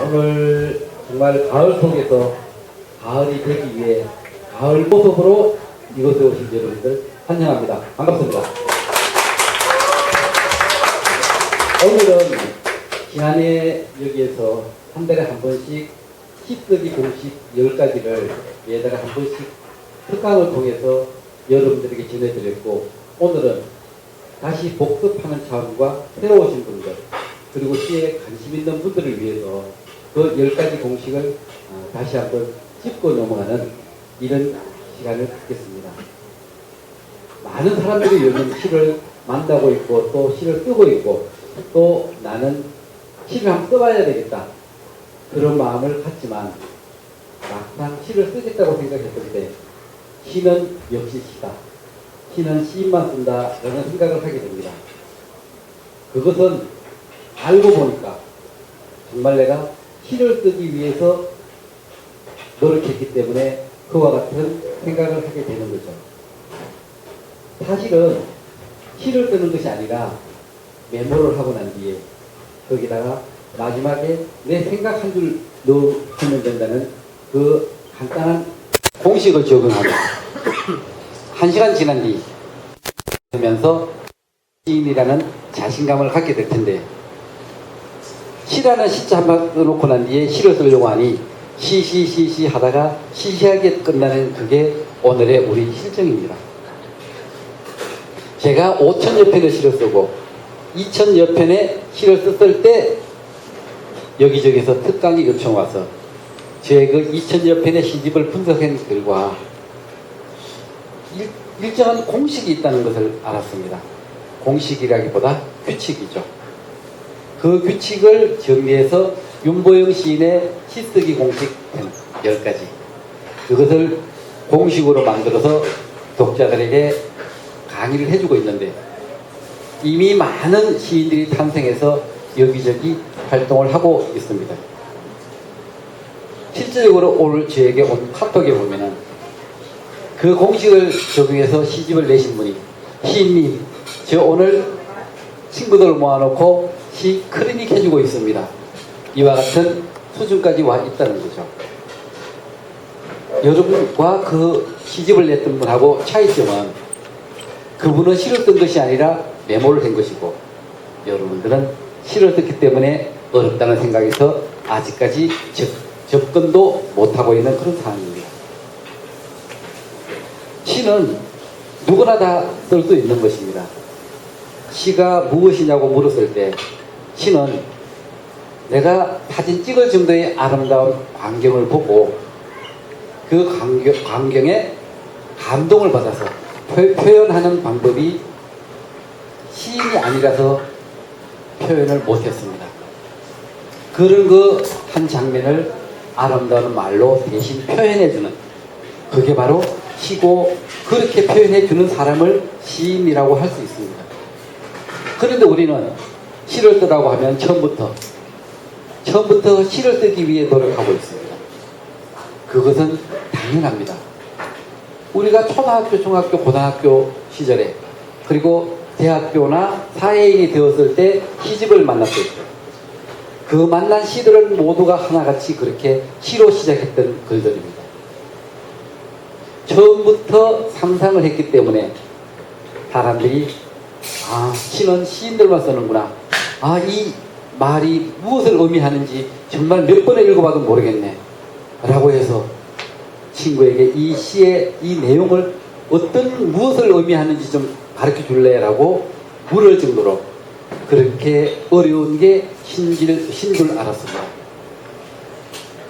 오늘 정말 가을 속에서 가을이 되기 위해 가을 모습으로 이곳에 오신 여러분들 환영합니다. 반갑습니다. 오늘은 지난해 여기에서 한 달에 한 번씩 시쓰기 공식 10가지를 매달에 한 번씩 특강을 통해서 여러분들에게 전해드렸고, 오늘은 다시 복습하는 차원과 새로 오신 분들 그리고 시에 관심 있는 분들을 위해서 그 10가지 공식을 다시 한번 짚고 넘어가는 이런 시간을 갖겠습니다. 많은 사람들이 요즘 시를 만나고 있고 또 시를 쓰고 있고 또 나는 시를 한번 써봐야 되겠다 그런 마음을 갖지만 막상 시를 쓰겠다고 생각했을 때 시는 역시 시다. 시는 시인만 쓴다라는 생각을 하게 됩니다. 그것은 알고 보니까 정말 내가 시를 쓰기 위해서 노력했기 때문에 그와 같은 생각을 하게 되는 거죠. 사실은 시를 쓰는 것이 아니라 메모를 하고 난 뒤에 거기다가 마지막에 내 생각 한 줄 넣으면 된다는 그 간단한 공식을 적용하고 1시간 지난 뒤 하면서 시인이라는 자신감을 갖게 될 텐데, 시라는 시자 한번 써놓고 난 뒤에 시를 쓰려고 하니 시시 하다가 시시하게 끝나는 그게 오늘의 우리 실정입니다. 제가 5,000여 편의 시를 쓰고 2,000여 편의 시를 썼을 때 여기저기서 특강이 요청 와서 제 그 2,000여 편의 시집을 분석한 결과 일정한 공식이 있다는 것을 알았습니다. 공식이라기보다 규칙이죠. 그 규칙을 정리해서 윤보영 시인의 시쓰기 공식 10가지, 그것을 공식으로 만들어서 독자들에게 강의를 해주고 있는데, 이미 많은 시인들이 탄생해서 여기저기 활동을 하고 있습니다. 실질적으로 오늘 저에게 온 카톡에 보면은 그 공식을 적용해서 시집을 내신 분이, 시인님 저 오늘 친구들 모아놓고 시 클리닉 해주고 있습니다. 이와 같은 수준까지 와 있다는 거죠. 여러분과 그 시집을 냈던 분하고 차이점은 그분은 시를 쓴 것이 아니라 메모를 한 것이고, 여러분들은 시를 썼기 때문에 어렵다는 생각에서 아직까지 접근도 못하고 있는 그런 상황입니다. 시는 누구나 다 쓸 수 있는 것입니다. 시가 무엇이냐고 물었을 때 시는 내가 사진 찍을 정도의 아름다운 광경을 보고 그 광경에 감동을 받아서 표현하는 방법이 시인이 아니라서 표현을 못했습니다. 그런 그 한 장면을 아름다운 말로 대신 표현해주는, 그게 바로 시고, 그렇게 표현해주는 사람을 시인이라고 할 수 있습니다. 그런데 우리는 시를 쓰라고 하면 처음부터 시를 쓰기 위해 노력하고 있습니다. 그것은 당연합니다. 우리가 초등학교, 중학교, 고등학교 시절에 그리고 대학교나 사회인이 되었을 때 시집을 만났을 때 그 만난 시들은 모두가 하나같이 그렇게 시로 시작했던 글들입니다. 처음부터 상상을 했기 때문에 사람들이 시는 시인들만 쓰는구나, 이 말이 무엇을 의미하는지 정말 몇 번을 읽어봐도 모르겠네 라고 해서 친구에게 이 시의 이 내용을 무엇을 의미하는지 좀 가르쳐 줄래? 라고 물을 정도로 그렇게 어려운 게 신 줄 알았습니다.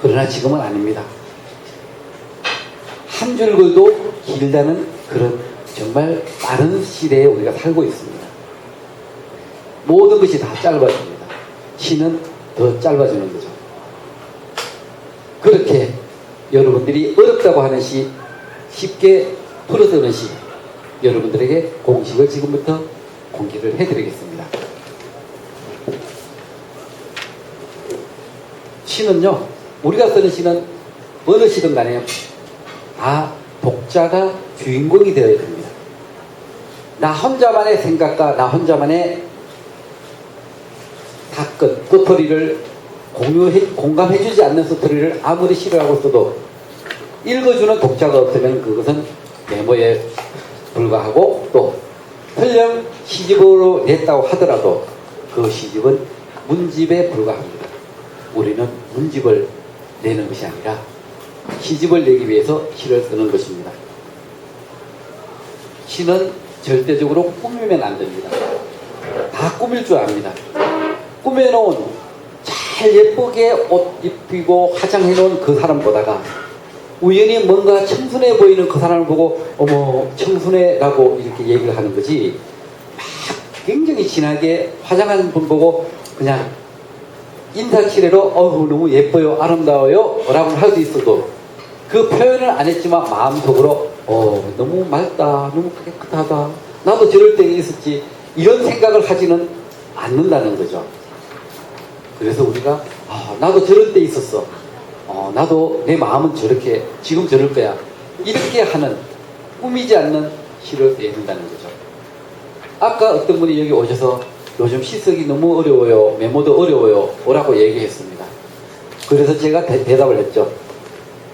그러나 지금은 아닙니다. 한 줄 글도 길다는 그런 정말 빠른 시대에 우리가 살고 있습니다. 모든 것이 다 짧아집니다. 시는 더 짧아지는 거죠. 그렇게 여러분들이 어렵다고 하는 시, 쉽게 풀어쓰는 시, 여러분들에게 공식을 지금부터 공개를 해드리겠습니다. 시는요, 우리가 쓰는 시는 어느 시든 간에 독자가 주인공이 되어야 됩니다. 나 혼자만의 생각과 나 혼자만의 사건, 꼬투리를 공감해주지 않는 스토리를 아무리 싫어하고 써도 읽어주는 독자가 없으면 그것은 메모에 불과하고, 또 설령 시집으로 냈다고 하더라도 그 시집은 문집에 불과합니다. 우리는 문집을 내는 것이 아니라 시집을 내기 위해서 시를 쓰는 것입니다. 시는 절대적으로 꾸미면 안 됩니다. 다 꾸밀 줄 압니다. 꾸며놓은 잘 예쁘게 옷 입히고 화장해놓은 그 사람 보다가 우연히 뭔가 청순해 보이는 그 사람을 보고 어머 청순해라고 이렇게 얘기를 하는 거지, 막 굉장히 진하게 화장한 분 보고 그냥 인사치레로 어우 너무 예뻐요 아름다워요 라고 할 수 있어도 그 표현을 안 했지만 마음속으로 너무 맑다 너무 깨끗하다 나도 저럴 때 있었지 이런 생각을 하지는 않는다는 거죠. 그래서 우리가 나도 저럴 때 있었어, 나도 내 마음은 저렇게 지금 저럴 거야 이렇게 하는 꾸미지 않는 시를 내야 된다는 거죠. 아까 어떤 분이 여기 오셔서 요즘 시 쓰기 너무 어려워요, 메모도 어려워요 라고 얘기했습니다. 그래서 제가 대답을 했죠.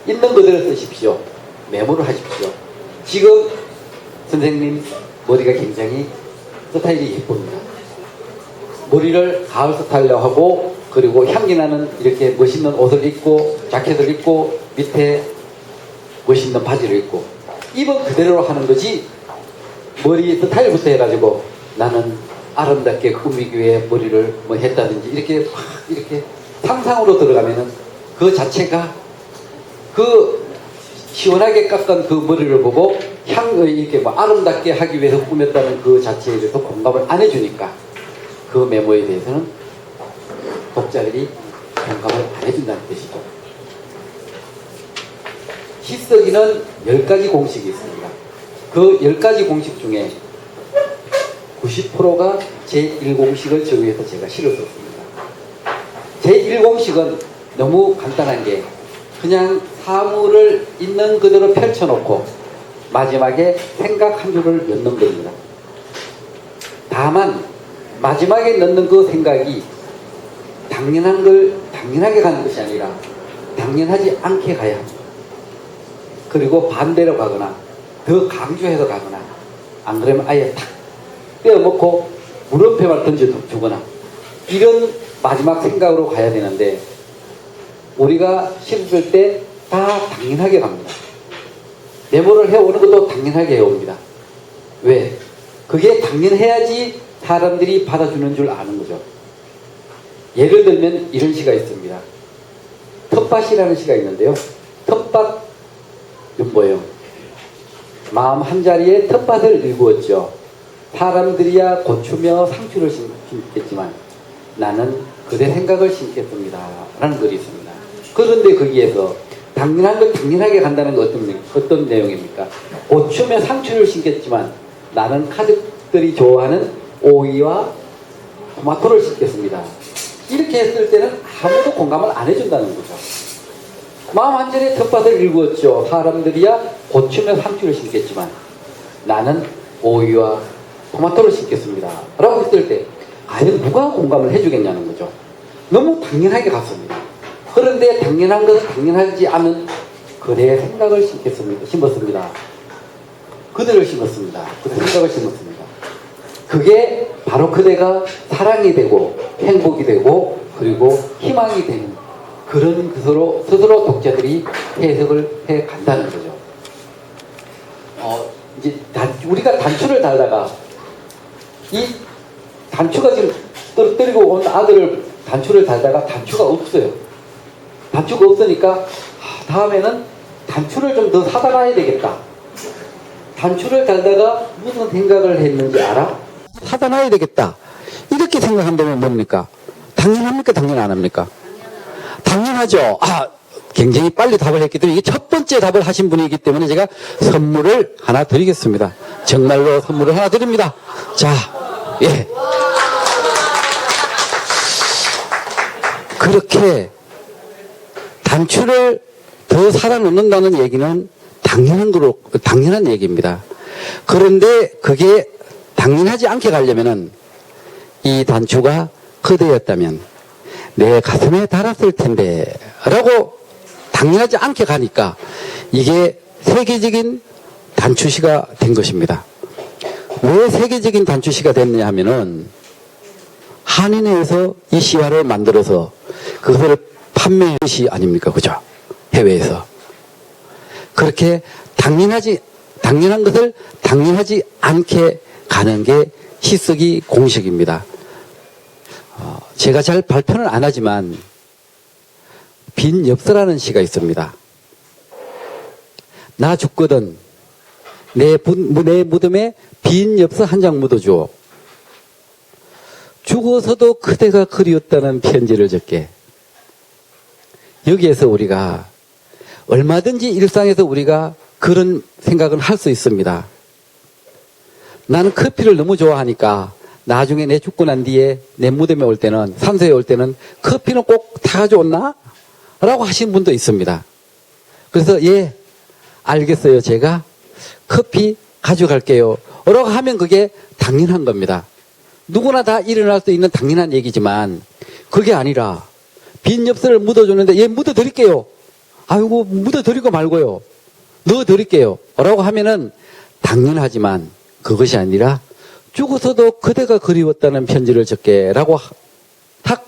있는 그대로 쓰십시오. 메모를 하십시오. 지금 선생님 머리가 굉장히 스타일이 예쁩니다. 머리를 가을 스타일로 하고 그리고 향기 나는 이렇게 멋있는 옷을 입고 자켓을 입고 밑에 멋있는 바지를 입고 입은 그대로 하는 거지, 머리 스타일부터 해가지고 나는 아름답게 꾸미기 위해 머리를 뭐 했다든지 이렇게 상상으로 들어가면은 그 자체가 그 시원하게 깎은 그 머리를 보고 이렇게 뭐 아름답게 하기 위해서 꾸몄다는 그 자체에 대해서 공감을 안 해주니까 그 메모에 대해서는 독자들이 공감을 안 해준다는 뜻이죠. 시 쓰기는 10가지 공식이 있습니다. 그 10가지 공식 중에 90%가 제1공식을 적용해서 제가 시를 썼습니다. 제1공식은 너무 간단한 게 그냥 사물을 있는 그대로 펼쳐놓고 마지막에 생각 한 줄을 넣는 겁니다. 다만 마지막에 넣는 그 생각이 당연한 걸 당연하게 가는 것이 아니라 당연하지 않게 가야 합니다. 그리고 반대로 가거나 더 강조해서 가거나 안 그러면 아예 탁 떼어먹고 물음표만 던져주거나 이런 마지막 생각으로 가야 되는데 우리가 시를 쓸 때 다 당연하게 갑니다. 메모를 해오는 것도 당연하게 해옵니다. 왜? 그게 당연해야지 사람들이 받아주는 줄 아는 거죠. 예를 들면 이런 시가 있습니다. 텃밭이라는 시가 있는데요. 텃밭 뭐예요? 마음 한자리에 텃밭을 일구었죠. 사람들이야 고추며 상추를 심겠지만 나는 그대 생각을 심겠습니다 라는 글이 있습니다. 그런데 거기에서 당연한 걸 당연하게 간다는 건 어떤 내용입니까? 고추며 상추를 심겠지만 나는 가족들이 좋아하는 오이와 토마토를 심겠습니다. 이렇게 했을 때는 아무도 공감을 안 해준다는 거죠. 마음 한자리에 텃밭을 일구었죠. 사람들이야 고추며 상추를 심겠지만 나는 오이와 토마토를 심겠습니다 라고 했을 때 과연 누가 공감을 해주겠냐는 거죠. 너무 당연하게 갔습니다. 그런데 당연한 것은 당연하지 않은 그대의 생각을 심었습니다. 그대를 심었습니다. 그대의 생각을 심었습니다. 그게 바로 그대가 사랑이 되고 행복이 되고 그리고 희망이 되는 그런 스스로 독자들이 해석을 해 간다는 거죠. 이제 우리가 단추를 달다가 이 단추가 지금 떨어뜨리고 온 아들을 단추를 달다가 단추가 없어요. 단추가 없으니까 다음에는 단추를 좀 더 사다 놔야 되겠다. 단추를 달다가 무슨 생각을 했는지 알아? 사다 놔야 되겠다. 이렇게 생각한다면 뭡니까? 당연합니까? 당연 안 합니까? 당연하죠. 굉장히 빨리 답을 했기 때문에 이게 첫 번째 답을 하신 분이기 때문에 제가 선물을 하나 드리겠습니다. 정말로 선물을 하나 드립니다. 자, 예. 그렇게 단추를 더 사다 놓는다는 얘기는 당연한 얘기입니다. 그런데 그게 당연하지 않게 가려면은 이 단추가 그대였다면 내 가슴에 달았을 텐데 라고 당연하지 않게 가니까 이게 세계적인 단추시가 된 것입니다. 왜 세계적인 단추시가 됐느냐 하면은 한인회에서 이 시화를 만들어서 그것을 판매한 것이 아닙니까? 그죠? 해외에서. 그렇게 당연한 것을 당연하지 않게 가는 게 시쓰기 공식입니다. 제가 잘 발표는 안 하지만 빈 엽서라는 시가 있습니다. 나 죽거든 내 무덤에 빈 엽서 한 장 묻어주오. 죽어서도 그대가 그리웠다는 편지를 적게. 여기에서 우리가 얼마든지 일상에서 우리가 그런 생각은 할 수 있습니다. 나는 커피를 너무 좋아하니까 나중에 내 죽고 난 뒤에 내 무덤에 올 때는, 산소에 올 때는 커피는 꼭 다 가져왔나? 라고 하시는 분도 있습니다. 그래서 예, 알겠어요. 제가 커피 가져갈게요. 라고 하면 그게 당연한 겁니다. 누구나 다 일어날 수 있는 당연한 얘기지만 그게 아니라 빈 엽서를 묻어줬는데 예, 묻어드릴게요. 아이고, 묻어드리고 말고요. 넣어드릴게요. 라고 하면은 당연하지만 그것이 아니라 죽어서도 그대가 그리웠다는 편지를 적게 라고 딱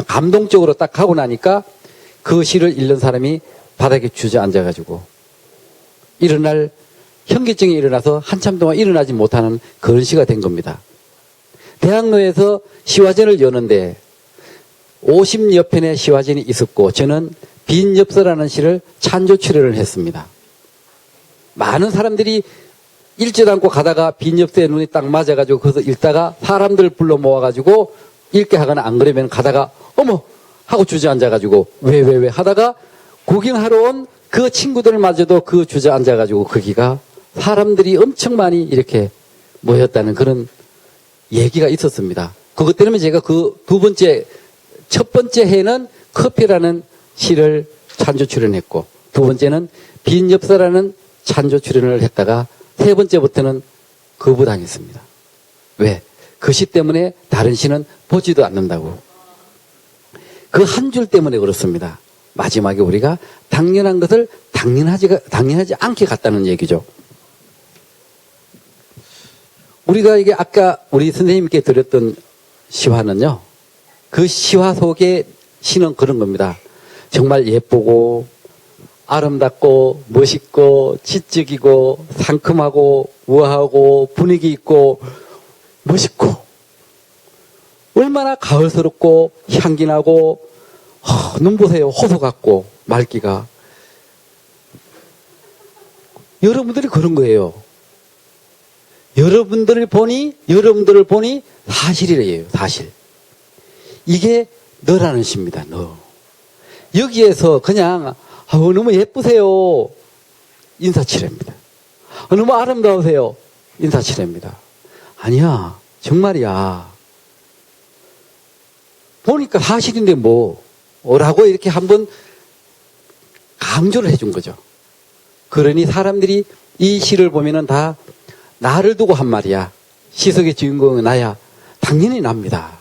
감동적으로 딱 하고 나니까 그 시를 읽는 사람이 바닥에 주저앉아가지고 일어날 현기증이 일어나서 한참 동안 일어나지 못하는 그런 시가 된 겁니다. 대학로에서 시화전을 여는데 50여 편의 시화전이 있었고 저는 빈 엽서라는 시를 찬조 출연을 했습니다. 많은 사람들이 읽지도 않고 가다가 빈 엽서에 눈이 딱 맞아가지고 거기서 읽다가 사람들 불러 모아가지고 읽게 하거나 안 그러면 가다가 어머 하고 주저앉아가지고 왜 하다가 구경하러 온 그 친구들마저도 그 주저앉아가지고 거기가 사람들이 엄청 많이 이렇게 모였다는 그런 얘기가 있었습니다. 그것 때문에 제가 그 첫 번째 해는 커피라는 시를 찬조 출연했고 두 번째는 빈 엽서라는 찬조 출연을 했다가 세 번째부터는 거부당했습니다. 왜? 그 시 때문에 다른 시는 보지도 않는다고. 그 한 줄 때문에 그렇습니다. 마지막에 우리가 당연한 것을 당연하지 않게 갔다는 얘기죠. 우리가 이게 아까 우리 선생님께 드렸던 시화는요, 그 시화 속의 시는 그런 겁니다. 정말 예쁘고 아름답고 멋있고 지적이고 상큼하고 우아하고 분위기 있고 멋있고 얼마나 가을스럽고 향기나고 눈 보세요. 호수 같고 맑기가. 여러분들이 그런 거예요. 여러분들을 보니 사실이래요. 사실. 이게 너라는 시입니다. 너. 여기에서 그냥 너무 예쁘세요. 인사치레입니다. 너무 아름다우세요. 인사치레입니다. 아니야. 정말이야. 보니까 사실인데 뭐라고 이렇게 한번 강조를 해준 거죠. 그러니 사람들이 이 시를 보면은 다 나를 두고 한 말이야. 시석의 주인공은 나야. 당연히 납니다.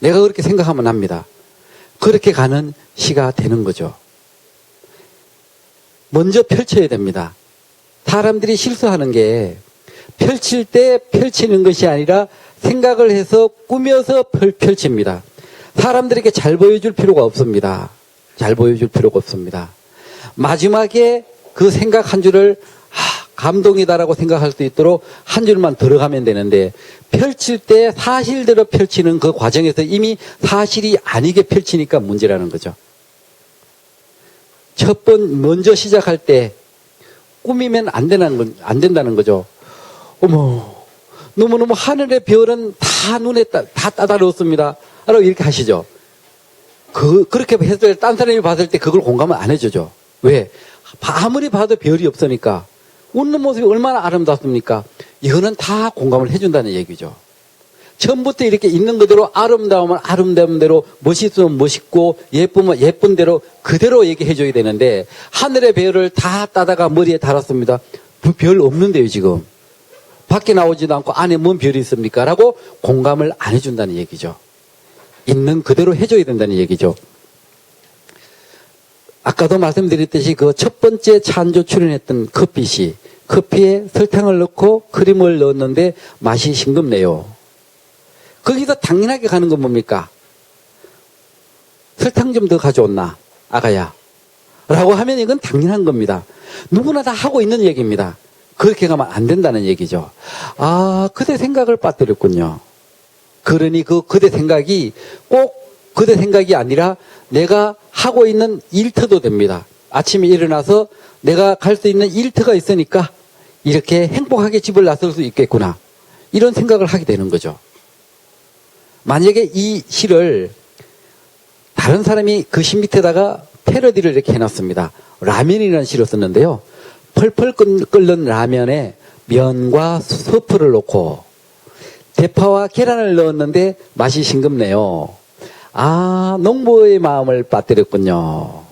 내가 그렇게 생각하면 납니다. 그렇게 가는 시가 되는 거죠. 먼저 펼쳐야 됩니다. 사람들이 실수하는 게 펼칠 때 펼치는 것이 아니라 생각을 해서 꾸며서 펼칩니다. 사람들에게 잘 보여줄 필요가 없습니다. 잘 보여줄 필요가 없습니다. 마지막에 그 생각 한 줄을 감동이다라고 생각할 수 있도록 한 줄만 들어가면 되는데 펼칠 때 사실대로 펼치는 그 과정에서 이미 사실이 아니게 펼치니까 문제라는 거죠. 먼저 시작할 때 꾸미면 안 된다는 거죠. 어머, 너무너무 하늘의 별은 다 눈에 다 따다놓습니다. 라고 이렇게 하시죠. 그렇게 했을 때 딴 사람이 봤을 때 그걸 공감을 안 해주죠. 왜? 아무리 봐도 별이 없으니까. 웃는 모습이 얼마나 아름답습니까? 이거는 다 공감을 해준다는 얘기죠. 처음부터 이렇게 있는 그대로 아름다우면 아름다운 대로, 멋있으면 멋있고, 예쁘면 예쁜 대로 그대로 얘기해줘야 되는데 하늘의 별을 다 따다가 머리에 달았습니다. 별 없는데요 지금. 밖에 나오지도 않고 안에 뭔 별이 있습니까? 라고 공감을 안 해준다는 얘기죠. 있는 그대로 해줘야 된다는 얘기죠. 아까도 말씀드렸듯이 그 첫 번째 찬조 출연했던 커피시, 커피에 설탕을 넣고 크림을 넣었는데 맛이 싱겁네요. 거기서 당연하게 가는 건 뭡니까? 설탕 좀 더 가져온나, 아가야. 라고 하면 이건 당연한 겁니다. 누구나 다 하고 있는 얘기입니다. 그렇게 가면 안 된다는 얘기죠. 아, 그대 생각을 빠뜨렸군요. 그러니 그 그대 생각이 꼭 그대 생각이 아니라 내가 하고 있는 일터도 됩니다. 아침에 일어나서 내가 갈 수 있는 일터가 있으니까 이렇게 행복하게 집을 나설 수 있겠구나. 이런 생각을 하게 되는 거죠. 만약에 이 시를 다른 사람이 그 시 밑에다가 패러디를 이렇게 해놨습니다. 라면이라는 시를 썼는데요. 펄펄 끓는 라면에 면과 스프를 넣고 대파와 계란을 넣었는데 맛이 싱겁네요. 아, 농부의 마음을 빠뜨렸군요.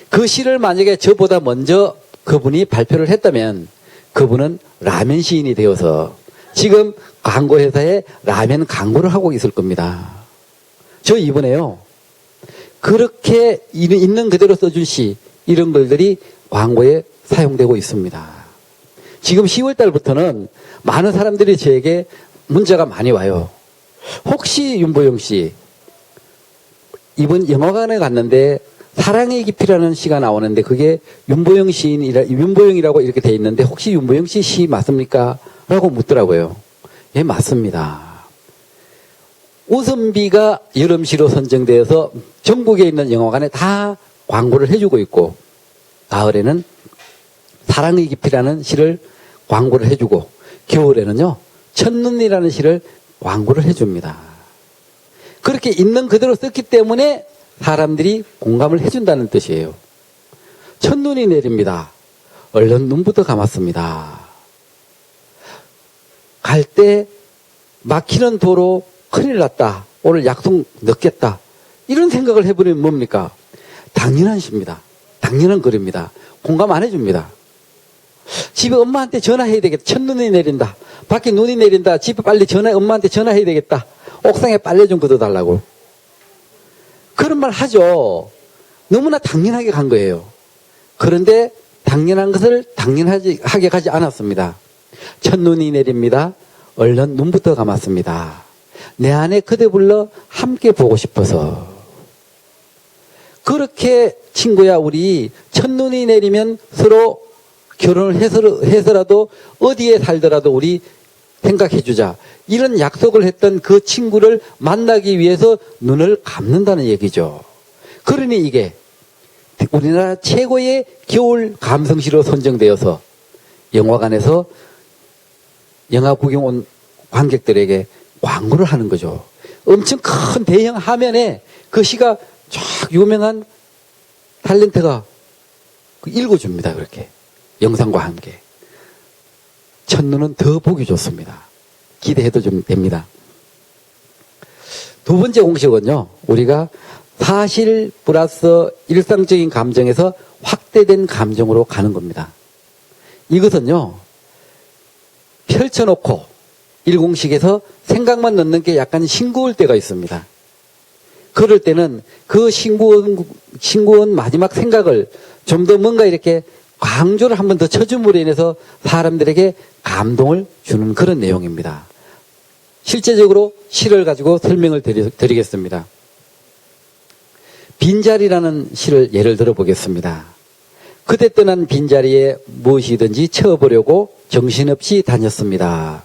그 시를 만약에 저보다 먼저 그분이 발표를 했다면 그분은 라면 시인이 되어서 지금 광고회사에 라면 광고를 하고 있을 겁니다. 저 이번에요. 그렇게 있는 그대로 써준 시, 이런 글들이 광고에 사용되고 있습니다. 지금 10월 달부터는 많은 사람들이 저에게 문자가 많이 와요. 혹시 윤보영 씨, 이번 영화관에 갔는데 사랑의 깊이라는 시가 나오는데 그게 윤보영이라고 이렇게 돼 있는데 혹시 윤보영 씨 시 맞습니까? 라고 묻더라고요. 예, 맞습니다. 오선비가 여름시로 선정되어서 전국에 있는 영화관에 다 광고를 해주고 있고 가을에는 사랑의 깊이라는 시를 광고를 해주고 겨울에는요 첫눈이라는 시를 광고를 해줍니다. 그렇게 있는 그대로 썼기 때문에 사람들이 공감을 해준다는 뜻이에요. 첫눈이 내립니다. 얼른 눈부터 감았습니다. 갈 때 막히는 도로 큰일 났다. 오늘 약속 늦겠다. 이런 생각을 해버리면 뭡니까? 당연한 시입니다. 당연한 글입니다. 공감 안 해줍니다. 집에 엄마한테 전화해야 되겠다. 첫눈이 내린다. 밖에 눈이 내린다. 집에 빨리 엄마한테 전화해야 되겠다. 옥상에 빨래 좀 걷어달라고. 그런 말 하죠. 너무나 당연하게 간 거예요. 그런데 당연한 것을 당연하게 가지 않았습니다. 첫눈이 내립니다. 얼른 눈부터 감았습니다. 내 안에 그대 불러 함께 보고 싶어서. 그렇게 친구야 우리 첫눈이 내리면 서로 결혼을 해서라도 어디에 살더라도 우리 생각해주자. 이런 약속을 했던 그 친구를 만나기 위해서 눈을 감는다는 얘기죠. 그러니 이게 우리나라 최고의 겨울 감성시로 선정되어서 영화관에서 영화 구경 온 관객들에게 광고를 하는 거죠. 엄청 큰 대형 화면에 그 시가 쫙 유명한 탤런트가 읽어줍니다. 그렇게 영상과 함께. 첫눈은 더 보기 좋습니다. 기대해도 좀 됩니다. 두 번째 공식은요. 우리가 사실 플러스 일상적인 감정에서 확대된 감정으로 가는 겁니다. 이것은요. 펼쳐놓고 1공식에서 생각만 넣는 게 약간 싱거울 때가 있습니다. 그럴 때는 그 싱거운 마지막 생각을 좀 더 뭔가 이렇게 강조를 한 번 더 쳐줌으로 인해서 사람들에게 감동을 주는 그런 내용입니다. 실제적으로 시를 가지고 설명을 드리겠습니다. 빈자리라는 시를 예를 들어 보겠습니다. 그대 떠난 빈자리에 무엇이든지 채워보려고 정신없이 다녔습니다.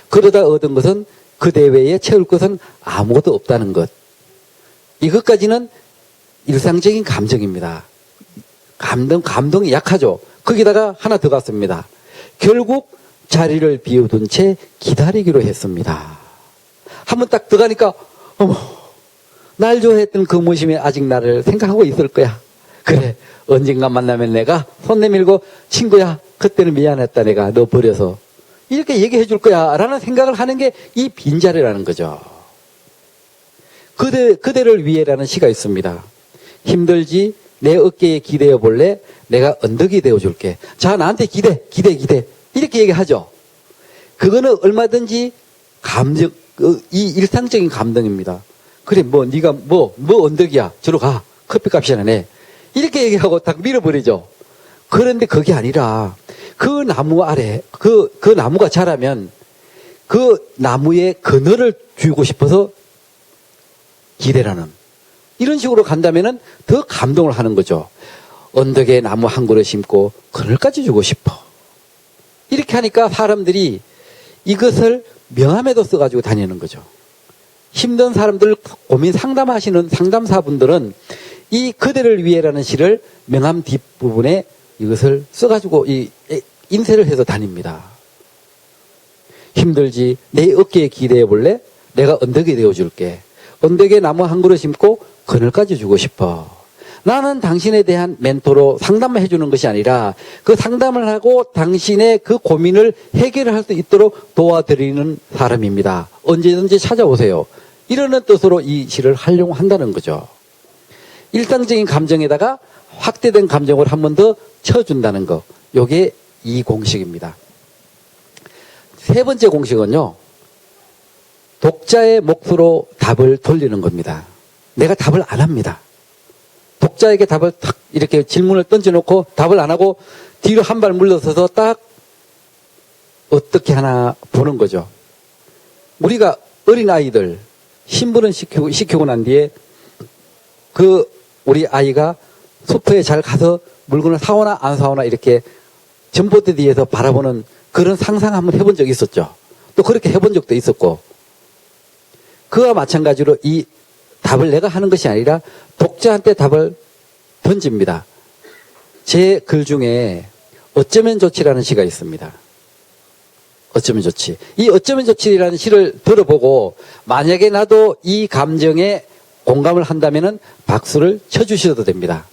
그러다 얻은 것은 그대 외에 채울 것은 아무것도 없다는 것. 이것까지는 일상적인 감정입니다. 감동이 약하죠. 거기다가 하나 더 갔습니다. 결국 자리를 비워둔 채 기다리기로 했습니다. 한번 딱 들어가니까 어머, 날 좋아했던 그 모심이 아직 나를 생각하고 있을 거야. 그래, 언젠가 만나면 내가 손 내밀고 친구야, 그때는 미안했다. 내가 너 버려서. 이렇게 얘기해 줄 거야 라는 생각을 하는 게 이 빈자리라는 거죠. 그대를 위해라는 시가 있습니다. 힘들지? 내 어깨에 기대어 볼래? 내가 언덕이 되어 줄게. 자, 나한테 기대. 이렇게 얘기하죠. 그거는 얼마든지 이 일상적인 감동입니다. 그래, 네가 언덕이야. 저로 가. 커피값이나 내. 이렇게 얘기하고 딱 밀어버리죠. 그런데 그게 아니라, 그 나무 아래, 그 나무가 자라면, 그 나무에 그늘을 주고 싶어서 기대라는. 이런 식으로 간다면은 더 감동을 하는 거죠. 언덕에 나무 한 그루 심고 그늘까지 주고 싶어. 이렇게 하니까 사람들이 이것을 명함에도 써가지고 다니는 거죠. 힘든 사람들 고민 상담하시는 상담사분들은 이 그대를 위해라는 시를 명함 뒷부분에 이것을 써가지고 인쇄를 해서 다닙니다. 힘들지? 내 어깨에 기대해 볼래? 내가 언덕이 되어줄게. 언덕에 나무 한 그루 심고 그늘까지 주고 싶어. 나는 당신에 대한 멘토로 상담만 해주는 것이 아니라 그 상담을 하고 당신의 그 고민을 해결할 수 있도록 도와드리는 사람입니다. 언제든지 찾아오세요. 이러는 뜻으로 이 시를 하려고 한다는 거죠. 일상적인 감정에다가 확대된 감정을 한 번 더 쳐준다는 거. 요게 이 공식입니다. 세 번째 공식은요. 독자의 몫으로 답을 돌리는 겁니다. 내가 답을 안 합니다. 독자에게 답을 탁 이렇게 질문을 던져놓고 답을 안 하고 뒤로 한 발 물러서서 딱 어떻게 하나 보는 거죠. 우리가 어린아이들 신분을 시키고 난 뒤에 우리 아이가 숲에 잘 가서 물건을 사오나 안 사오나 이렇게 전봇대 뒤에서 바라보는 그런 상상 한번 해본 적이 있었죠. 또 그렇게 해본 적도 있었고, 그와 마찬가지로 이 답을 내가 하는 것이 아니라 독자한테 답을 던집니다. 제 글 중에 어쩌면 좋지라는 시가 있습니다. 어쩌면 좋지. 이 어쩌면 좋지라는 시를 들어보고 만약에 나도 이 감정에 공감을 한다면은 박수를 쳐주셔도 됩니다.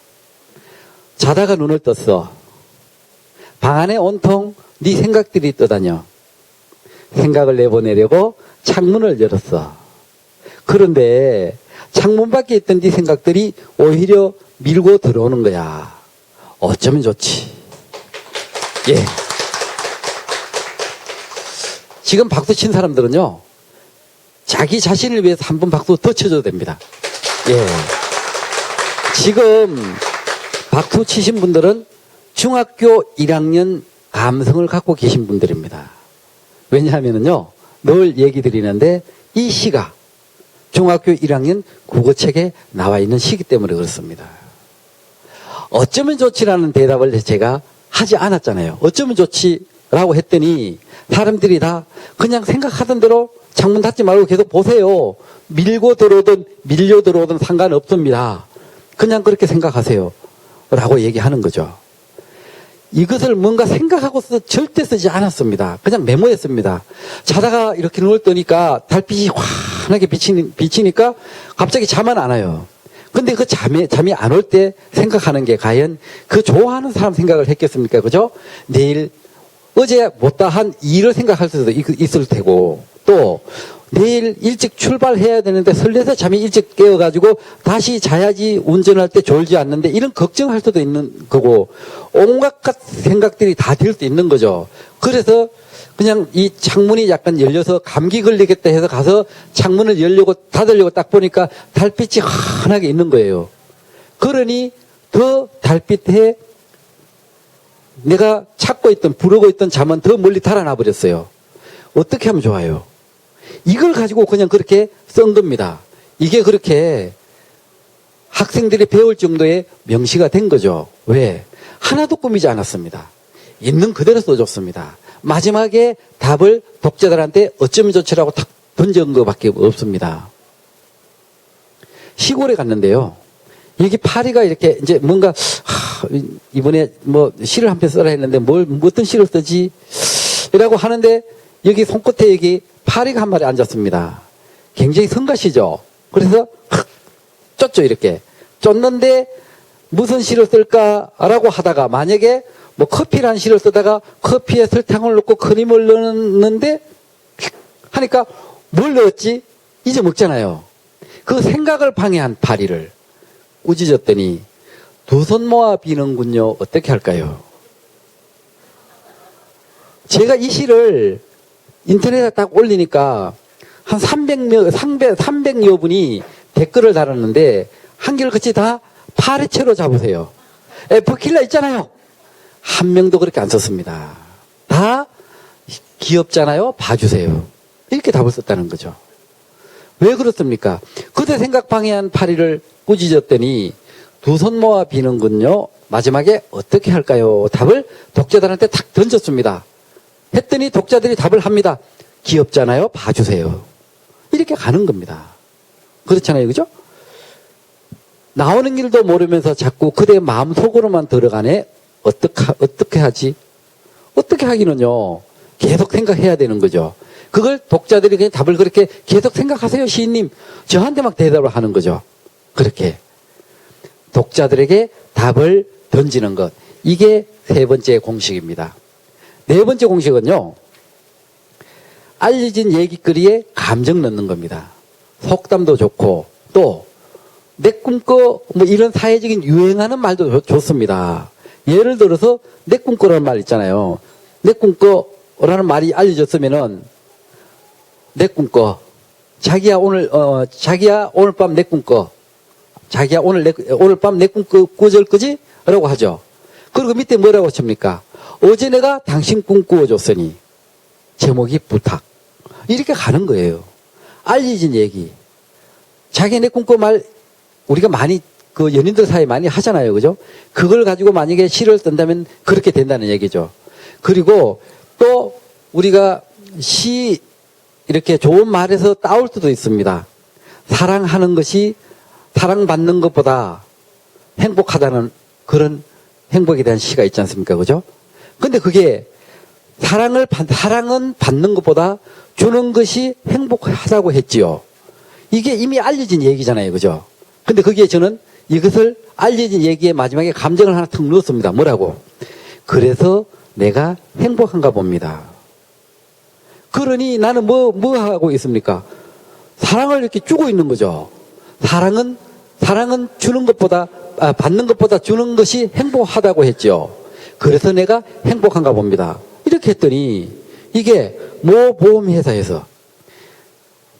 자다가 눈을 떴어. 방 안에 온통 네 생각들이 떠다녀. 생각을 내보내려고 창문을 열었어. 그런데 창문 밖에 있던 네 생각들이 오히려 밀고 들어오는 거야. 어쩌면 좋지. 예. 지금 박수 친 사람들은요, 자기 자신을 위해서 한 번 박수 더 쳐줘도 됩니다. 예. 지금 박수 치신 분들은 중학교 1학년 감성을 갖고 계신 분들입니다. 왜냐하면요, 늘 얘기 드리는데 이 시가 중학교 1학년 국어책에 나와 있는 시기 때문에 그렇습니다. 어쩌면 좋지라는 대답을 제가 하지 않았잖아요. 어쩌면 좋지라고 했더니 사람들이 다 그냥 생각하던 대로 창문 닫지 말고 계속 보세요. 밀고 들어오든 밀려 들어오든 상관없습니다. 그냥 그렇게 생각하세요. 라고 얘기하는 거죠. 이것을 뭔가 생각하고 절대 쓰지 않았습니다. 그냥 메모했습니다. 자다가 이렇게 눈을 뜨니까 달빛이 환하게 비치니까 갑자기 잠은 안 와요. 근데 그 잠이 안 올 때 생각하는 게 과연 그 좋아하는 사람 생각을 했겠습니까? 그죠? 내일 어제 못다한 일을 생각할 수도 있을 테고, 또 내일 일찍 출발해야 되는데 설레서 잠이 일찍 깨어가지고 다시 자야지 운전할 때 졸지 않는데 이런 걱정할 수도 있는 거고, 온갖 생각들이 다 들 수 있는 거죠. 그래서 그냥 이 창문이 약간 열려서 감기 걸리겠다 해서 가서 창문을 열려고 닫으려고 딱 보니까 달빛이 환하게 있는 거예요. 그러니 더 달빛에 내가 찾고 있던, 부르고 있던 잠은 더 멀리 달아나 버렸어요. 어떻게 하면 좋아요? 이걸 가지고 그냥 그렇게 쓴 겁니다. 이게 그렇게 학생들이 배울 정도의 명시가 된 거죠. 왜? 하나도 꾸미지 않았습니다. 있는 그대로 써줬습니다. 마지막에 답을 독자들한테 어쩌면 좋지라고 탁 던진 것밖에 없습니다. 시골에 갔는데요. 여기 파리가 이렇게 이제 뭔가 이번에 뭐 시를 한 편 써라 했는데 어떤 시를 쓰지? 이라고 하는데 여기 손끝에 여기 파리가 한 마리 앉았습니다. 굉장히 성가시죠. 그래서 쫓죠, 이렇게. 쫓는데 무슨 시를 쓸까라고 하다가 만약에 뭐 커피라는 시를 쓰다가 커피에 설탕을 넣고 크림을 넣었는데 하니까 뭘 넣었지? 잊어먹잖아요. 그 생각을 방해한 파리를 꾸짖었더니 두 손 모아 비는군요. 어떻게 할까요? 제가 이 시를 인터넷에 딱 올리니까 한 300여 분이 댓글을 달았는데 한결같이 다 파리채로 잡으세요. F킬러 있잖아요. 한 명도 그렇게 안 썼습니다. 다 귀엽잖아요. 봐주세요. 이렇게 답을 썼다는 거죠. 왜 그렇습니까? 그대 생각 방해한 파리를 꾸짖었더니 두 손 모아 비는군요. 마지막에 어떻게 할까요? 답을 독자들한테 탁 던졌습니다. 했더니 독자들이 답을 합니다. 귀엽잖아요. 봐주세요. 이렇게 가는 겁니다. 그렇잖아요. 그죠? 나오는 길도 모르면서 자꾸 그대 마음속으로만 들어가네. 어떻게 하지? 어떻게 하기는요. 계속 생각해야 되는 거죠. 그걸 독자들이 그냥 답을 그렇게 계속 생각하세요. 시인님. 저한테 막 대답을 하는 거죠. 그렇게. 독자들에게 답을 던지는 것. 이게 세 번째 공식입니다. 네 번째 공식은요. 알려진 얘기거리에 감정 넣는 겁니다. 속담도 좋고 또 내 꿈꿔 뭐 이런 사회적인 유행하는 말도 좋습니다. 예를 들어서 내 꿈꿔라는 말 있잖아요. 내 꿈꿔라는 말이 알려졌으면은 내 꿈꿔. 자기야 오늘 밤 내 꿈꿔. 자기야 오늘 밤 내 꿈 꾸절 거지? 라고 하죠. 그리고 밑에 뭐라고 칩니까? 어제 내가 당신 꿈 꾸어줬으니 제목이 부탁. 이렇게 가는 거예요. 알려진 얘기. 자기 내 꿈꿔 말 우리가 많이 그 연인들 사이에 많이 하잖아요. 그죠? 그걸 가지고 만약에 시를 쓴다면 그렇게 된다는 얘기죠. 그리고 또 우리가 시 이렇게 좋은 말에서 따올 수도 있습니다. 사랑하는 것이 사랑받는 것보다 행복하다는 그런 행복에 대한 시가 있지 않습니까? 그죠? 근데 그게 사랑은 받는 것보다 주는 것이 행복하다고 했지요. 이게 이미 알려진 얘기잖아요. 그죠? 근데 거기에 저는 이것을 알려진 얘기의 마지막에 감정을 하나 툭 넣었습니다. 뭐라고? 그래서 내가 행복한가 봅니다. 그러니 나는 뭐 하고 있습니까? 사랑을 이렇게 주고 있는 거죠. 사랑은 주는 것보다, 받는 것보다 주는 것이 행복하다고 했죠. 그래서 내가 행복한가 봅니다. 이렇게 했더니 이게 모 보험회사에서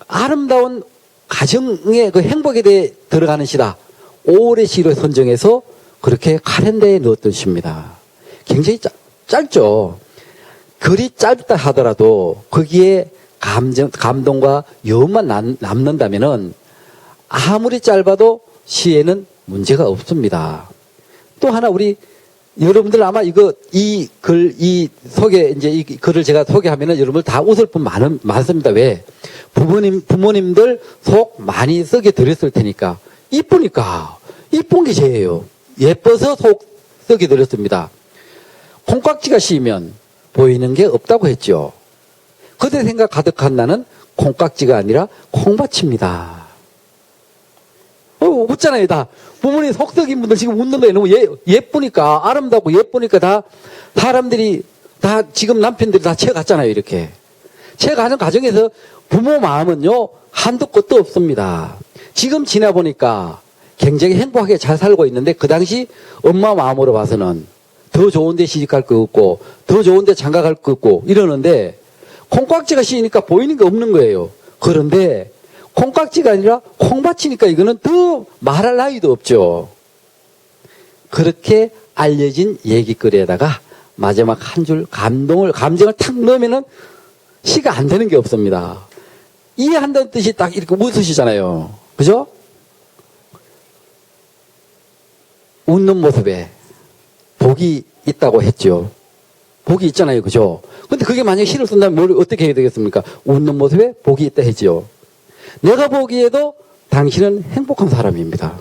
아름다운 가정의 그 행복에 대해 들어가는 시다. 올해 시로 선정해서 그렇게 카렌더에 넣었던 시입니다. 굉장히 짧죠. 글이 짧다 하더라도 거기에 감동과 여운만 남는다면은 아무리 짧아도 시에는 문제가 없습니다. 또 하나 우리 여러분들 아마 이 글을 제가 소개하면은 여러분들 다 웃을 분 많습니다. 왜? 부모님들 속 많이 썩여 드렸을 테니까. 이쁘니까. 이쁜 게 죄예요. 예뻐서 속 썩여 드렸습니다. 콩깍지가 씌이면 보이는 게 없다고 했죠. 그대 생각 가득한 나는 콩깍지가 아니라 콩밭입니다. 웃잖아요, 다. 부모님 속썩인 분들 지금 웃는 거예요. 너무 예쁘니까, 아름답고 예쁘니까 다, 사람들이 다, 지금 남편들이 다 채갔잖아요, 이렇게. 채가는 과정에서 부모 마음은요, 한도 끝도 없습니다. 지금 지나보니까 굉장히 행복하게 잘 살고 있는데, 그 당시 엄마 마음으로 봐서는 더 좋은 데 시집갈 거 없고, 더 좋은 데 장가갈 거 없고, 이러는데, 콩깍지가 씌이니까 보이는 게 없는 거예요. 그런데, 콩깍지가 아니라 콩밭이니까 이거는 더 말할 나위도 없죠. 그렇게 알려진 얘기거리에다가 마지막 한 줄 감정을 탁 넣으면은 시가 안 되는 게 없습니다. 이해한다는 뜻이 딱 이렇게 웃으시잖아요. 그죠? 웃는 모습에 복이 있다고 했죠. 복이 있잖아요. 그죠? 근데 그게 만약에 시를 쓴다면 뭘 어떻게 해야 되겠습니까? 웃는 모습에 복이 있다 했지요. 내가 보기에도 당신은 행복한 사람입니다.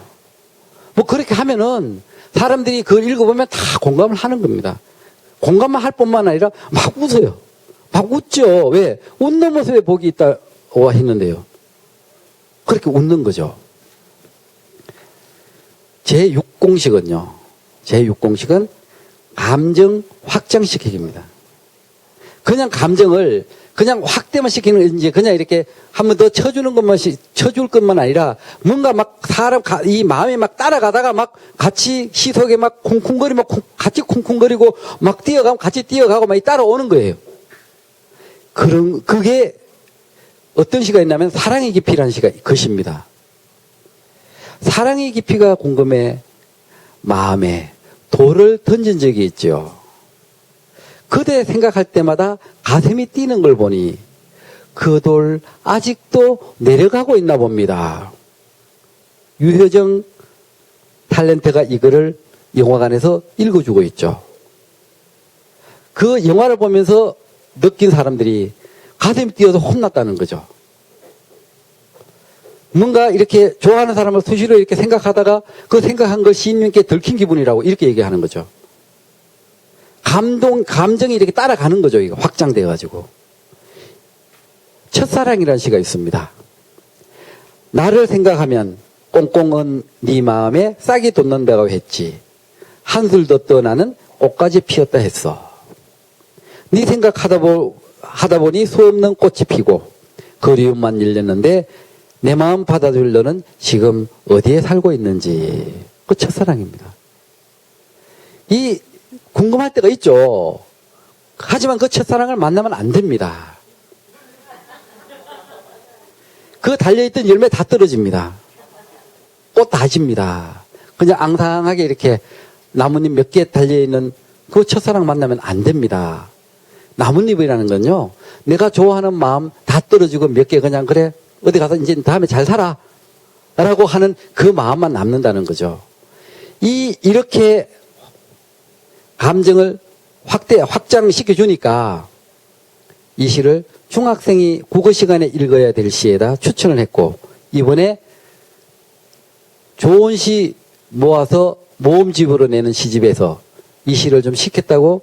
뭐 그렇게 하면은 사람들이 그걸 읽어보면 다 공감을 하는 겁니다. 공감만 할 뿐만 아니라 막 웃어요. 막 웃죠. 왜? 웃는 모습에 복이 있다고 했는데요. 그렇게 웃는 거죠. 제6공식은요. 제6공식은 감정 확장시키기입니다. 그냥 감정을 그냥 확대만 시키는, 이제 그냥 이렇게 한 번 더 쳐줄 것만 아니라 뭔가 막 이 마음이 막 따라가다가 막 같이 시 속에 막 쿵쿵거리고 같이 쿵쿵거리고 막 뛰어가고 같이 뛰어가고 막 따라오는 거예요. 그게 어떤 시가 있냐면 사랑의 깊이라는 시가 것입니다. 사랑의 깊이가 궁금해 마음에 돌을 던진 적이 있죠. 그대 생각할 때마다 가슴이 뛰는 걸 보니 그 돌 아직도 내려가고 있나 봅니다. 유효정 탤런트가 이거를 영화관에서 읽어주고 있죠. 그 영화를 보면서 느낀 사람들이 가슴이 뛰어서 혼났다는 거죠. 뭔가 이렇게 좋아하는 사람을 수시로 이렇게 생각하다가 그 생각한 걸 시인님께 들킨 기분이라고 이렇게 얘기하는 거죠. 감정이 이렇게 따라가는 거죠. 이거 확장돼가지고. 첫사랑이라는 시가 있습니다. 나를 생각하면 꽁꽁은 네 마음에 싹이 돋는다고 했지. 한술 더 떠나는 꽃까지 피었다 했어. 네 생각하다 보니 수없는 꽃이 피고 그리움만 일렸는데 내 마음 받아줄 너는 지금 어디에 살고 있는지. 그 첫사랑입니다. 이 궁금할 때가 있죠. 하지만 그 첫사랑을 만나면 안 됩니다. 그 달려있던 열매 다 떨어집니다. 꽃 다 집니다. 그냥 앙상하게 이렇게 나뭇잎 몇 개 달려있는 그 첫사랑 만나면 안 됩니다. 나뭇잎이라는 건요, 내가 좋아하는 마음 다 떨어지고 몇 개 그냥 그래 어디 가서 이제 다음에 잘 살아 라고 하는 그 마음만 남는다는 거죠. 이렇게 감정을 확장시켜 주니까 이 시를 중학생이 국어 시간에 읽어야 될 시에다 추천을 했고, 이번에 좋은 시 모아서 모음집으로 내는 시집에서 이 시를 좀 시켰다고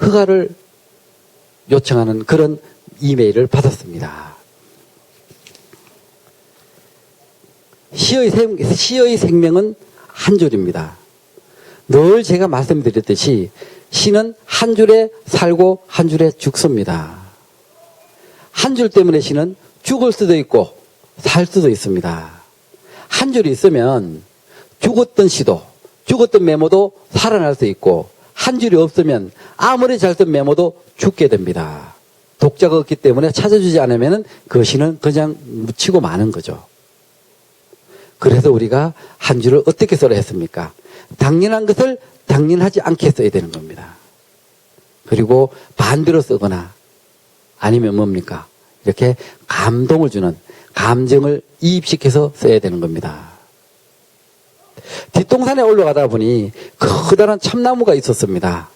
허가를 요청하는 그런 이메일을 받았습니다. 시의 생명은 한 줄입니다. 늘 제가 말씀드렸듯이 시는 한 줄에 살고 한 줄에 죽습니다. 한 줄 때문에 시는 죽을 수도 있고 살 수도 있습니다. 한 줄이 있으면 죽었던 시도, 죽었던 메모도 살아날 수 있고, 한 줄이 없으면 아무리 잘 쓴 메모도 죽게 됩니다. 독자가 없기 때문에 찾아주지 않으면 그 시는 그냥 묻히고 마는 거죠. 그래서 우리가 한 줄을 어떻게 써라 했습니까? 당연한 것을 당연하지 않게 써야 되는 겁니다. 그리고 반대로 쓰거나 아니면 뭡니까? 이렇게 감동을 주는, 감정을 이입시켜서 써야 되는 겁니다. 뒷동산에 올라가다 보니 커다란 참나무가 있었습니다.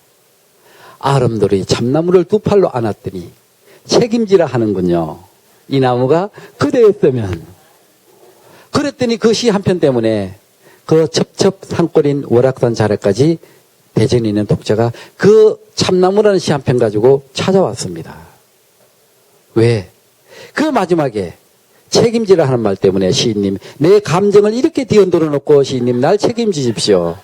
아름돌이 참나무를 두 팔로 안았더니 책임지라 하는군요. 이 나무가 그대였으면. 그랬더니 그 시 한 편 때문에 그 첩첩 산골인 월악산 자락까지 대전에 있는 독자가 그 참나무라는 시 한 편 가지고 찾아왔습니다. 왜? 그 마지막에 책임지라 하는 말 때문에 시인님, 내 감정을 이렇게 뒤흔들어 놓고 시인님 날 책임지십시오.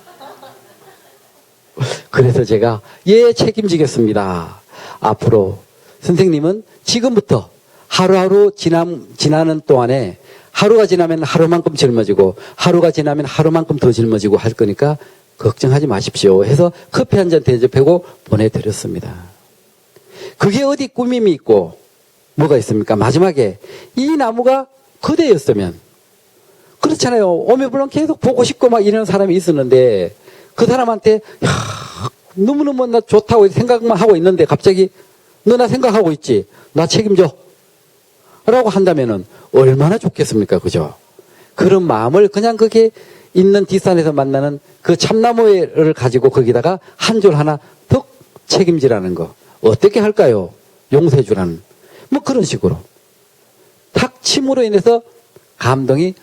그래서 제가 예, 책임지겠습니다. 앞으로 선생님은 지금부터 하루하루 지나는 동안에 하루가 지나면 하루만큼 젊어지고 하루가 지나면 하루만큼 더 젊어지고 할 거니까 걱정하지 마십시오 해서 커피 한 잔 대접하고 보내드렸습니다. 그게 어디 꾸밈이 있고 뭐가 있습니까? 마지막에 이 나무가 그대였으면, 그렇잖아요. 오매불만 계속 보고 싶고 막 이런 사람이 있었는데 그 사람한테 야, 너무너무 나 좋다고 생각만 하고 있는데 갑자기 너 나 생각하고 있지? 나 책임져 라고 한다면은 얼마나 좋겠습니까? 그죠? 그런 마음을 그냥 그게 있는 뒷산에서 만나는 그 참나무를 가지고 거기다가 한 줄 하나 더 책임지라는 거 어떻게 할까요? 용서해 주라는 뭐 그런 식으로 탁 침으로 인해서 감동이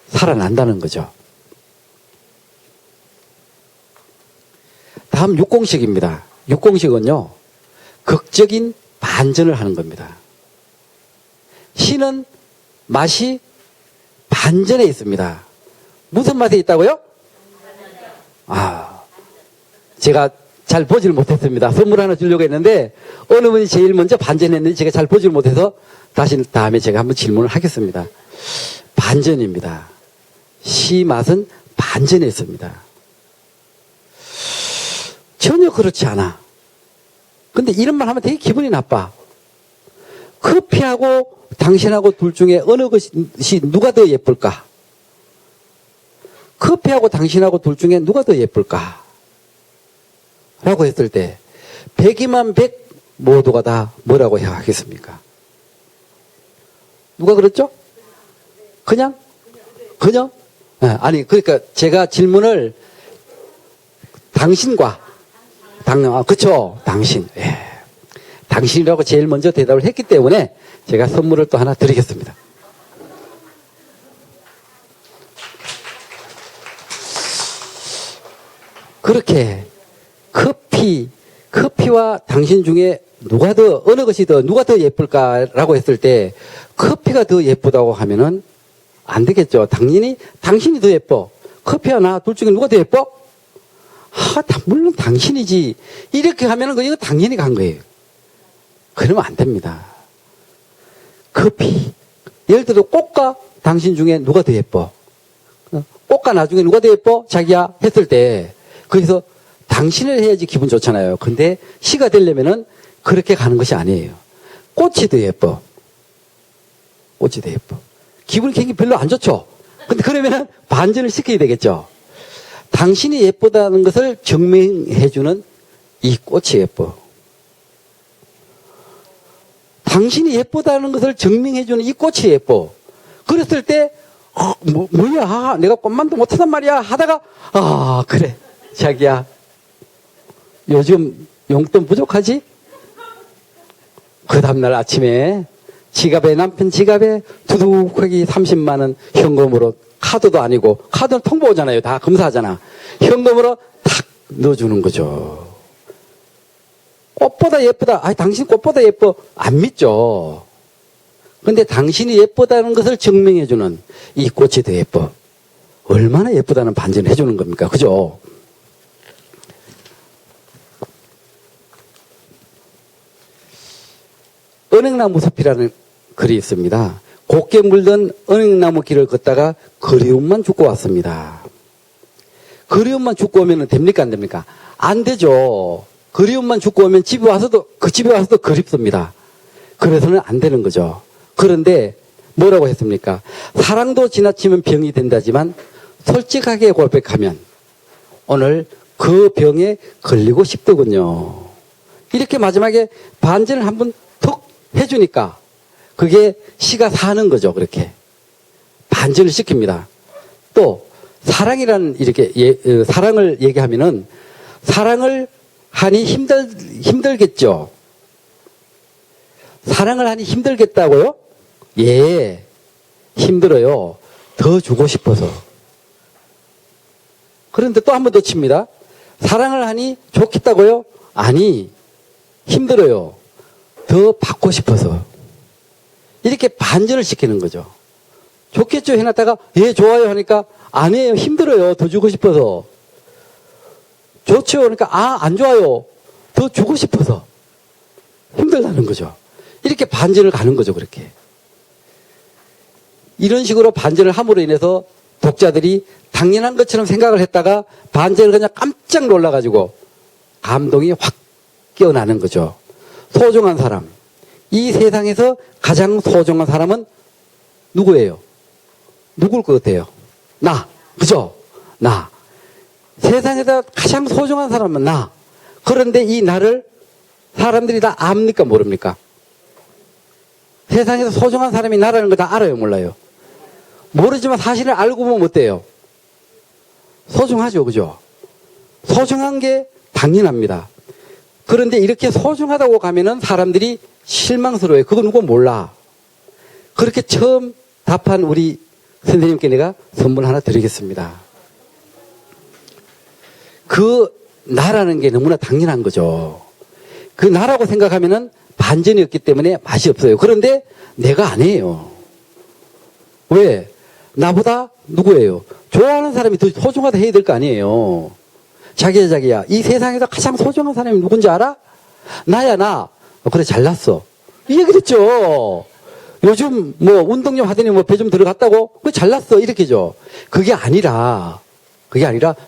살아난다는 거죠. 다음 육공식입니다. 육공식은요, 극적인 반전을 하는 겁니다. 시는 맛이 반전에 있습니다. 무슨 맛에 있다고요? 제가 잘 보질 못했습니다. 선물 하나 주려고 했는데 어느 분이 제일 먼저 반전했는지 제가 잘 보질 못해서 다시 다음에 제가 한번 질문을 하겠습니다. 반전입니다. 시 맛은 반전에 있습니다. 전혀 그렇지 않아. 근데 이런 말 하면 되게 기분이 나빠. 커피하고 당신하고 둘 중에 어느 것이 누가 더 예쁠까? 커피하고 당신하고 둘 중에 누가 더 예쁠까? 라고 했을 때 100이면 100 모두가 다 뭐라고 해야 하겠습니까? 누가 그랬죠? 그냥? 아니 그러니까 제가 질문을 당신과 그쵸? 당신. 예. 당신이라고 제일 먼저 대답을 했기 때문에 제가 선물을 또 하나 드리겠습니다. 그렇게 커피와 당신 중에 어느 것이 누가 더 예쁠까라고 했을 때 커피가 더 예쁘다고 하면은 안 되겠죠. 당신이 더 예뻐. 커피와 나 둘 중에 누가 더 예뻐? 물론 당신이지. 이렇게 하면은 이거 당연히 간 거예요. 그러면 안 됩니다. 커피. 예를 들어 꽃과 당신 중에 누가 더 예뻐? 꽃과 나 중에 누가 더 예뻐? 자기야 했을 때 거기서 당신을 해야지 기분 좋잖아요. 근데 시가 되려면은 그렇게 가는 것이 아니에요. 꽃이 더 예뻐. 기분이 굉장히 별로 안 좋죠. 근데 그러면은 반전을 시켜야 되겠죠. 당신이 예쁘다는 것을 증명해주는 이 꽃이 예뻐. 당신이 예쁘다는 것을 증명해주는 이 꽃이 예뻐. 그랬을 때, 뭐야, 내가 꽃만도 못하단 말이야. 하다가, 그래. 자기야, 요즘 용돈 부족하지? 그 다음날 아침에 남편 지갑에 두둑하게 30만원 현금으로, 카드도 아니고, 카드는 통보 오잖아요. 다 검사하잖아. 현금으로 탁 넣어주는 거죠. 꽃보다 예쁘다. 당신 꽃보다 예뻐. 안 믿죠. 근데 당신이 예쁘다는 것을 증명해주는 이 꽃이 더 예뻐. 얼마나 예쁘다는 반전을 해주는 겁니까? 그죠? 은행나무 숲이라는 글이 있습니다. 곱게 물든 은행나무 길을 걷다가 그리움만 죽고 왔습니다. 그리움만 죽고 오면 됩니까? 안 됩니까? 안 되죠. 그리움만 죽고 오면 집에 와서도 그립습니다. 그래서는 안 되는 거죠. 그런데 뭐라고 했습니까? 사랑도 지나치면 병이 된다지만 솔직하게 고백하면 오늘 그 병에 걸리고 싶더군요. 이렇게 마지막에 반전을 한번 툭 해주니까 그게 시가 사는 거죠. 그렇게 반전을 시킵니다. 또 사랑이라는 사랑을 얘기하면은 사랑을 하니 힘들겠죠. 사랑을 하니 힘들겠다고요? 예, 힘들어요. 더 주고 싶어서. 그런데 또 한 번 더 칩니다. 사랑을 하니 좋겠다고요? 아니, 힘들어요. 더 받고 싶어서. 이렇게 반전을 시키는 거죠. 좋겠죠 해놨다가 예 좋아요 하니까 아니에요 힘들어요 더 주고 싶어서. 좋죠 그러니까 안 좋아요 더 주고 싶어서. 힘들다는 거죠. 이렇게 반전을 가는 거죠. 그렇게 이런 식으로 반전을 함으로 인해서 독자들이 당연한 것처럼 생각을 했다가 반전을 그냥 깜짝 놀라가지고 감동이 확 깨어나는 거죠. 소중한 사람. 이 세상에서 가장 소중한 사람은 누구예요? 누굴 것 같아요? 나. 그죠? 나. 세상에서 가장 소중한 사람은 나. 그런데 이 나를 사람들이 다 압니까? 모릅니까? 세상에서 소중한 사람이 나라는 거 다 알아요? 몰라요? 모르지만 사실을 알고 보면 어때요? 소중하죠. 그죠? 소중한 게 당연합니다. 그런데 이렇게 소중하다고 가면은 사람들이 실망스러워요. 그거 누구 몰라. 그렇게 처음 답한 우리 선생님께 내가 선물 하나 드리겠습니다. 그 나라는 게 너무나 당연한 거죠. 그 나라고 생각하면은 반전이 없기 때문에 맛이 없어요. 그런데 내가 아니에요. 왜? 나보다 누구예요? 좋아하는 사람이 더 소중하다 해야 될 거 아니에요. 자기야. 이 세상에서 가장 소중한 사람이 누군지 알아? 나야, 나. 그래, 잘났어. 이 얘기 됐죠. 요즘 운동 좀 하더니 배 좀 들어갔다고? 그래, 잘났어. 이렇게죠. 그게 아니라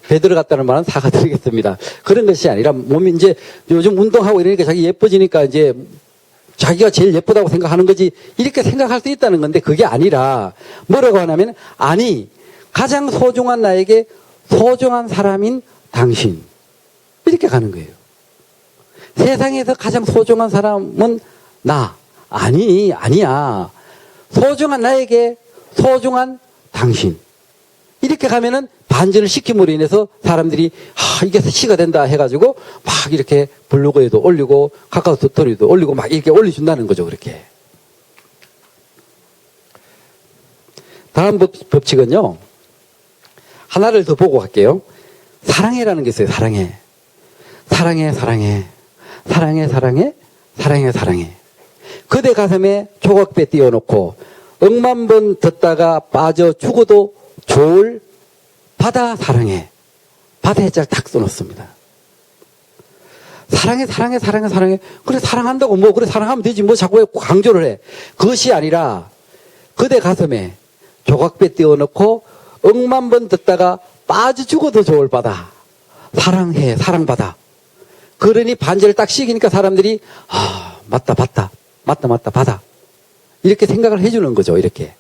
배 들어갔다는 말은 사과드리겠습니다. 그런 것이 아니라 몸이 이제 요즘 운동하고 이러니까 자기 예뻐지니까 이제 자기가 제일 예쁘다고 생각하는 거지 이렇게 생각할 수 있다는 건데 그게 아니라 뭐라고 하냐면 아니 가장 소중한 나에게 소중한 사람인 당신 이렇게 가는 거예요. 세상에서 가장 소중한 사람은 나 아니야. 소중한 나에게 소중한 당신 이렇게 가면은 반전을 시킴으로 인해서 사람들이 이게 시가 된다 해가지고 막 이렇게 블로그에도 올리고 카카오스토리도 올리고 막 이렇게 올려준다는 거죠. 그렇게. 다음 법칙은요. 하나를 더 보고 갈게요. 사랑해라는 게 있어요. 사랑해. 그대 가슴에 조각배 띄워놓고 억만 번 듣다가 빠져 죽어도 좋을 바다 사랑해. 바다에 짤 딱 써놓습니다. 사랑해. 그래 사랑한다고 뭐 그래 사랑하면 되지 뭐 자꾸 강조를 해. 그것이 아니라 그대 가슴에 조각배 띄워놓고 억만 번 듣다가 빠져 죽어도 좋을 바다. 사랑해 사랑바다. 그러니 반지를 딱 시키니까 사람들이 맞다 바다. 이렇게 생각을 해주는 거죠. 이렇게.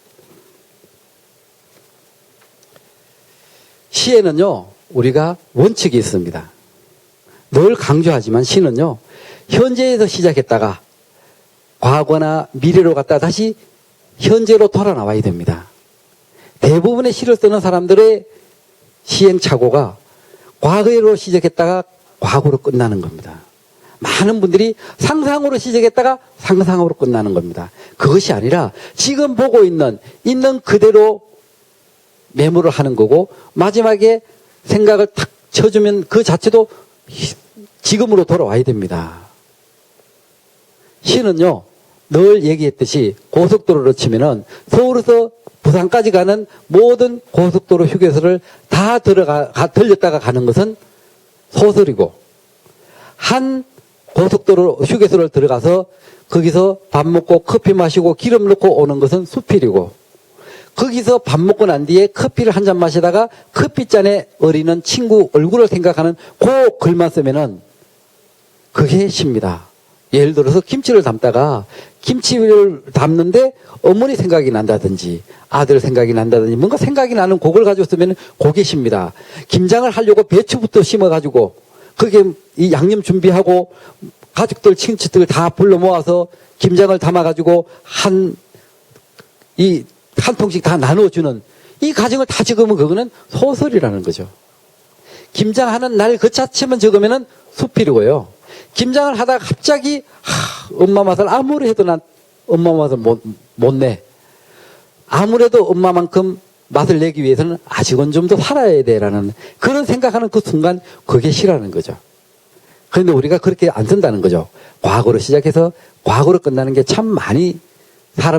시에는요, 우리가 원칙이 있습니다. 늘 강조하지만 시는요, 현재에서 시작했다가 과거나 미래로 갔다 다시 현재로 돌아 나와야 됩니다. 대부분의 시를 쓰는 사람들의 시행착오가 과거로 시작했다가 과거로 끝나는 겁니다. 많은 분들이 상상으로 시작했다가 상상으로 끝나는 겁니다. 그것이 아니라 지금 보고 있는 그대로 메모를 하는 거고 마지막에 생각을 탁 쳐주면 그 자체도 지금으로 돌아와야 됩니다. 시는요, 늘 얘기했듯이 고속도로로 치면은 서울에서 부산까지 가는 모든 고속도로 휴게소를 다 들렸다가 가는 것은 소설이고 한 고속도로 휴게소를 들어가서 거기서 밥 먹고 커피 마시고 기름 넣고 오는 것은 수필이고 거기서 밥 먹고 난 뒤에 커피를 한 잔 마시다가 커피잔에 어리는 친구 얼굴을 생각하는 그 글만 쓰면은 그게 시입니다. 예를 들어서 김치를 담다가 김치를 담는데 어머니 생각이 난다든지 아들 생각이 난다든지 뭔가 생각이 나는 곡을 가지고 쓰면 그게 시입니다. 김장을 하려고 배추부터 심어가지고 그게 이 양념 준비하고 가족들 친척들 다 불러 모아서 김장을 담아가지고 한 통씩 다 나눠주는 이 과정을 다 적으면 그거는 소설이라는 거죠. 김장하는 날 그 자체만 적으면은 수필이고요. 김장을 하다가 갑자기 엄마 맛을 아무리 해도 난 엄마 맛을 못 내. 아무래도 엄마만큼 맛을 내기 위해서는 아직은 좀 더 살아야 돼라는 그런 생각하는 그 순간 그게 시라는 거죠. 그런데 우리가 그렇게 안 쓴다는 거죠. 과거로 시작해서 과거로 끝나는 게 참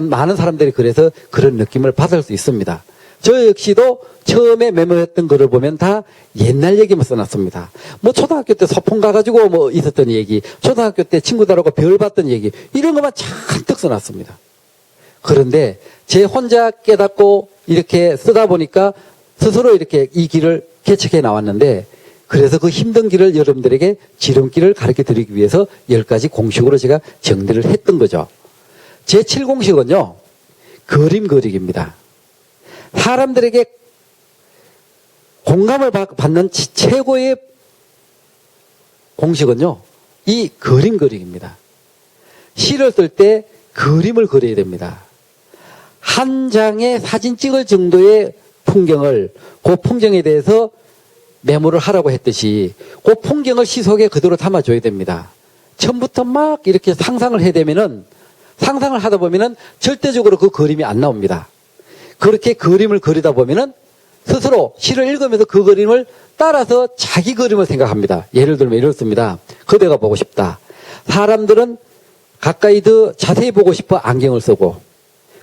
많은 사람들이 그래서 그런 느낌을 받을 수 있습니다. 저 역시도 처음에 메모했던 글을 보면 다 옛날 얘기만 써놨습니다. 뭐 초등학교 때 소풍 가가지고 뭐 있었던 얘기, 초등학교 때 친구들하고 별 봤던 얘기, 이런 것만 잔뜩 써놨습니다. 그런데 제 혼자 깨닫고 이렇게 쓰다 보니까 스스로 이렇게 이 길을 개척해 나왔는데 그래서 그 힘든 길을 여러분들에게 지름길을 가르쳐 드리기 위해서 10가지 공식으로 제가 정리를 했던 거죠. 제 7공식은요, 그림 그리기입니다. 사람들에게 공감을 받는 최고의 공식은요, 이 그림 그리기입니다. 시를 쓸 때 그림을 그려야 됩니다. 한 장의 사진 찍을 정도의 풍경을, 그 풍경에 대해서 메모를 하라고 했듯이 그 풍경을 시 속에 그대로 담아줘야 됩니다. 처음부터 막 이렇게 상상을 해대면은, 상상을 하다 보면은 절대적으로 그 그림이 안 나옵니다. 그렇게 그림을 그리다 보면은 스스로 시를 읽으면서 그 그림을 따라서 자기 그림을 생각합니다. 예를 들면 이렇습니다. 그대가 보고 싶다. 사람들은 가까이 더 자세히 보고 싶어 안경을 쓰고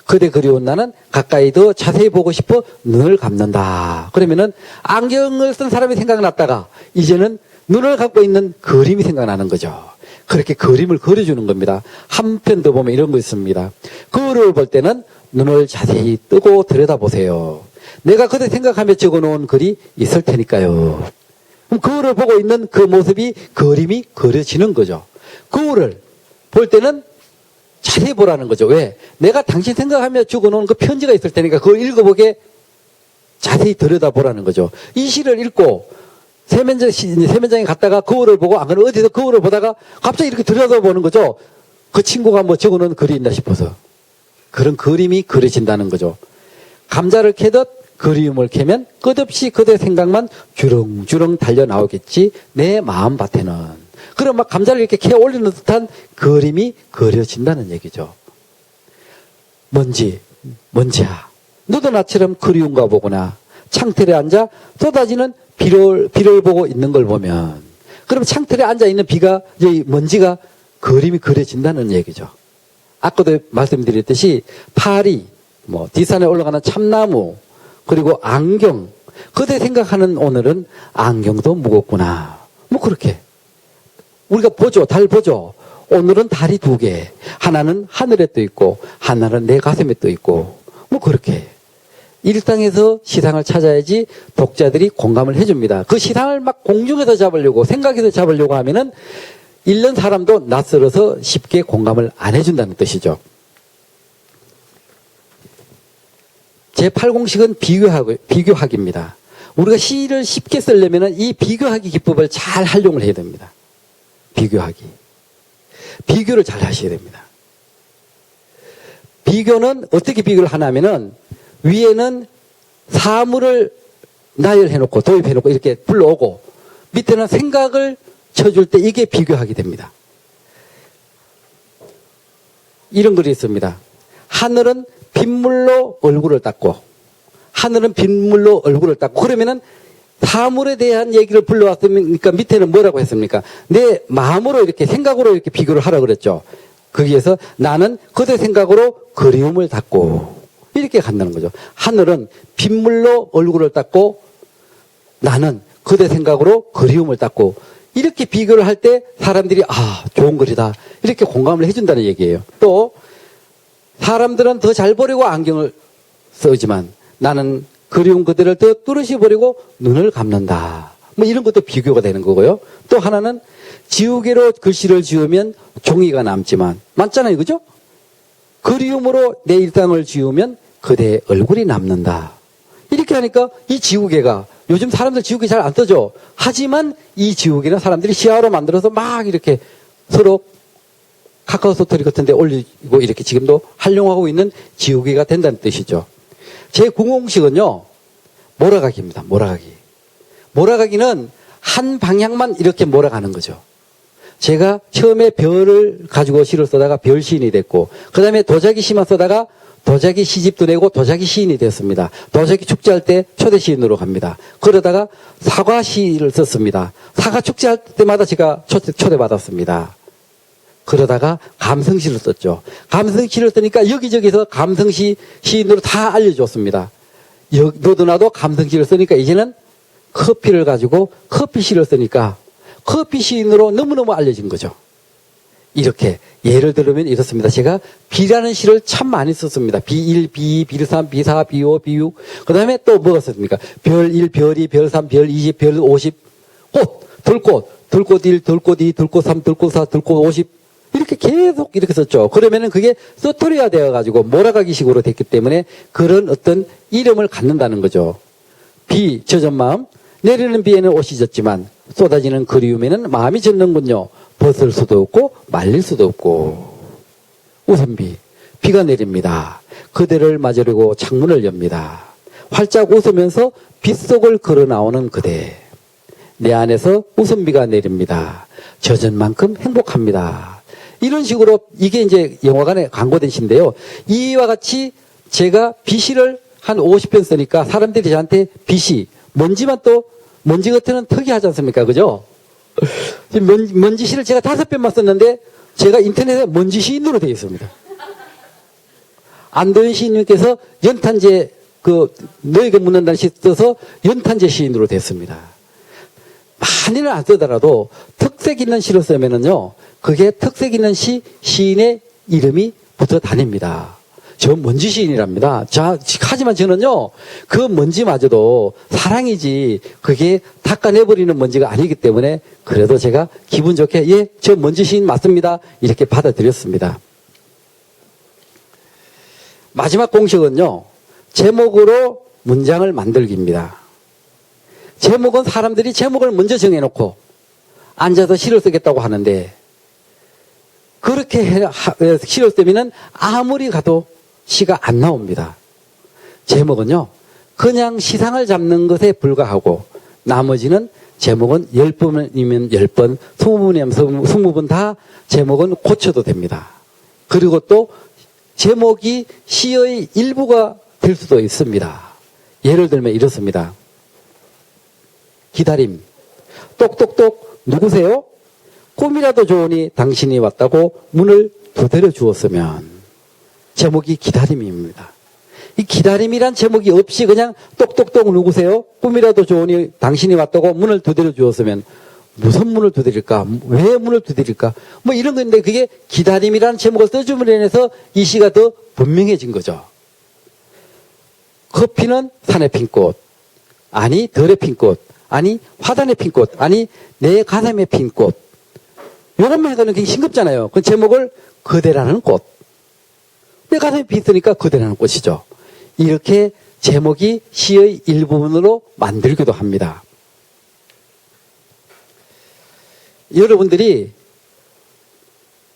그대 그리운 나는 가까이 더 자세히 보고 싶어 눈을 감는다. 그러면은 안경을 쓴 사람이 생각났다가 이제는 눈을 갖고 있는 그림이 생각나는 거죠. 그렇게 그림을 그려주는 겁니다. 한 편 더 보면 이런 거 있습니다. 거울을 볼 때는 눈을 자세히 뜨고 들여다보세요. 내가 그대 생각하며 적어놓은 글이 있을 테니까요. 그럼 거울을 보고 있는 그 모습이 그림이 그려지는 거죠. 거울을 볼 때는 자세히 보라는 거죠. 왜? 내가 당신 생각하며 적어놓은 그 편지가 있을 테니까 그걸 읽어보게 자세히 들여다보라는 거죠. 이 시를 읽고 세면장에 갔다가 거울을 보고 안 그러면 어디서 거울을 보다가 갑자기 이렇게 들여다보는 거죠. 그 친구가 뭐 적어놓은 글이 있나 싶어서. 그런 그림이 그려진다는 거죠. 감자를 캐듯 그리움을 캐면 끝없이 그대 생각만 주렁주렁 달려 나오겠지 내 마음밭에는. 그럼 막 감자를 이렇게 캐 올리는 듯한 그림이 그려진다는 얘기죠. 먼지야. 너도 나처럼 그리움과 보거나 창틀에 앉아 쏟아지는 비를 보고 있는 걸 보면, 그럼 창틀에 앉아 있는 먼지가 그림이 그려진다는 얘기죠. 아까도 말씀드렸듯이 파리, 뒷산에 올라가는 참나무, 그리고 안경, 그대 생각하는 오늘은 안경도 무겁구나. 그렇게. 우리가 보죠. 달 보죠. 오늘은 달이 2개. 하나는 하늘에 떠 있고, 하나는 내 가슴에 떠 있고, 그렇게. 일상에서 시상을 찾아야지 독자들이 공감을 해줍니다. 그 시상을 막 공중에서 잡으려고, 생각에서 잡으려고 하면은, 읽는 사람도 낯설어서 쉽게 공감을 안 해준다는 뜻이죠. 제8공식은 비교하기입니다. 우리가 시를 쉽게 쓰려면 이 비교하기 기법을 잘 활용을 해야 됩니다. 비교하기. 비교를 잘 하셔야 됩니다. 비교는 어떻게 비교를 하냐면은 위에는 사물을 나열해놓고 도입해놓고 이렇게 불러오고 밑에는 생각을 쳐줄 때 이게 비교하게 됩니다. 이런 글이 있습니다. 하늘은 빗물로 얼굴을 닦고, 하늘은 빗물로 얼굴을 닦고, 그러면은 사물에 대한 얘기를 불러왔으니까 밑에는 뭐라고 했습니까? 내 마음으로 이렇게 생각으로 이렇게 비교를 하라고 그랬죠. 거기에서 나는 그대 생각으로 그리움을 닦고, 이렇게 간다는 거죠. 하늘은 빗물로 얼굴을 닦고, 나는 그대 생각으로 그리움을 닦고, 이렇게 비교를 할 때 사람들이 좋은 글이다 이렇게 공감을 해준다는 얘기예요. 또 사람들은 더 잘 보려고 안경을 쓰지만 나는 그리운 그들을 더 뚜렷이 보려고 눈을 감는다. 이런 것도 비교가 되는 거고요. 또 하나는 지우개로 글씨를 지우면 종이가 남지만, 맞잖아요, 그죠? 그리움으로 내 일상을 지우면 그대의 얼굴이 남는다. 이렇게 하니까 이 지우개가, 요즘 사람들 지우개 잘 안 쓰죠. 하지만 이 지우개는 사람들이 시야로 만들어서 막 이렇게 서로 카카오 스토리 같은 데 올리고 이렇게 지금도 활용하고 있는 지우개가 된다는 뜻이죠. 제9공식은요, 몰아가기입니다. 몰아가기는 한 방향만 이렇게 몰아가는 거죠. 제가 처음에 별을 가지고 시를 쓰다가 별 시인이 됐고, 그 다음에 도자기 시만 쓰다가 도자기 시집도 내고 도자기 시인이 됐습니다. 도자기 축제할 때 초대 시인으로 갑니다. 그러다가 사과 시를 썼습니다. 사과 축제할 때마다 제가 초대받았습니다. 그러다가 감성시를 썼죠. 감성시를 쓰니까 여기저기서 감성시 시인으로 다 알려줬습니다. 너도 나도 감성시를 쓰니까 이제는 커피를 가지고 커피시를 쓰니까 커피 시인으로 너무너무 알려진 거죠. 이렇게 예를 들면 이렇습니다. 제가 비라는 시를 참 많이 썼습니다. 비1, 비2, 비3, 비4, 비5, 비6. 그 다음에 또 뭐가 썼습니까? 별1, 별2, 별3, 별20, 별50. 꽃, 들꽃1, 들꽃2, 들꽃3, 들꽃4, 들꽃50. 이렇게 계속 이렇게 썼죠. 그러면은 그게 스토리화 되어가지고 몰아가기 식으로 됐기 때문에 그런 어떤 이름을 갖는다는 거죠. 비, 젖은 마음. 내리는 비에는 옷이 젖지만 쏟아지는 그리움에는 마음이 젖는군요. 벗을 수도 없고 말릴 수도 없고. 우선비, 비가 내립니다. 그대를 맞으려고 창문을 엽니다. 활짝 웃으면서 빗속을 걸어 나오는 그대. 내 안에서 웃음비가 내립니다. 젖은 만큼 행복합니다. 이런 식으로 이게 이제 영화관에 광고된 시인데요. 이와 같이 제가 비시를 한 50편 쓰니까 사람들이 저한테 비시, 먼지만 또 먼지 겉에는 특이하지 않습니까? 그죠? 먼지 시를 제가 5편만 썼는데 제가 인터넷에 먼지 시인으로 되어 있습니다. 안도현 시인님께서 연탄재 너에게 묻는다는 시 써서 연탄재 시인으로 됐습니다. 많이는 안 쓰더라도 특색 있는 시를 쓰면은요, 그게 특색 있는 시인의 이름이 붙어 다닙니다. 저 먼지 시인이랍니다. 하지만 저는요, 그 먼지마저도 사랑이지, 그게 닦아내버리는 먼지가 아니기 때문에, 그래도 제가 기분 좋게, 저 먼지 시인 맞습니다. 이렇게 받아들였습니다. 마지막 공식은요, 제목으로 문장을 만들기입니다. 제목은 사람들이 제목을 먼저 정해놓고 앉아서 시를 쓰겠다고 하는데, 그렇게 시를 쓰면은 아무리 가도 시가 안 나옵니다. 제목은요, 그냥 시상을 잡는 것에 불과하고, 나머지는 제목은 10번이면 10번, 20번이면 20번 다 제목은 고쳐도 됩니다. 그리고 또 제목이 시의 일부가 될 수도 있습니다. 예를 들면 이렇습니다. 기다림. 똑똑똑 누구세요? 꿈이라도 좋으니 당신이 왔다고 문을 두드려 주었으면. 제목이 기다림입니다. 이 기다림이란 제목이 없이 그냥 똑똑똑 누구세요? 꿈이라도 좋으니 당신이 왔다고 문을 두드려 주었으면 무슨 문을 두드릴까? 왜 문을 두드릴까? 뭐 이런 건데 그게 기다림이라는 제목을 써줌으로 인해서 이 시가 더 분명해진 거죠. 커피는 산에 핀 꽃, 아니 덜에 핀 꽃, 아니 화단에 핀 꽃, 아니 내 가슴에 핀 꽃. 요것만 해서는 굉장히 싱겁잖아요. 그 제목을 그대라는 꽃. 내 가슴에 pis으니까 그대라는 꽃이죠. 이렇게 제목이 시의 일부분으로 만들기도 합니다. 여러분들이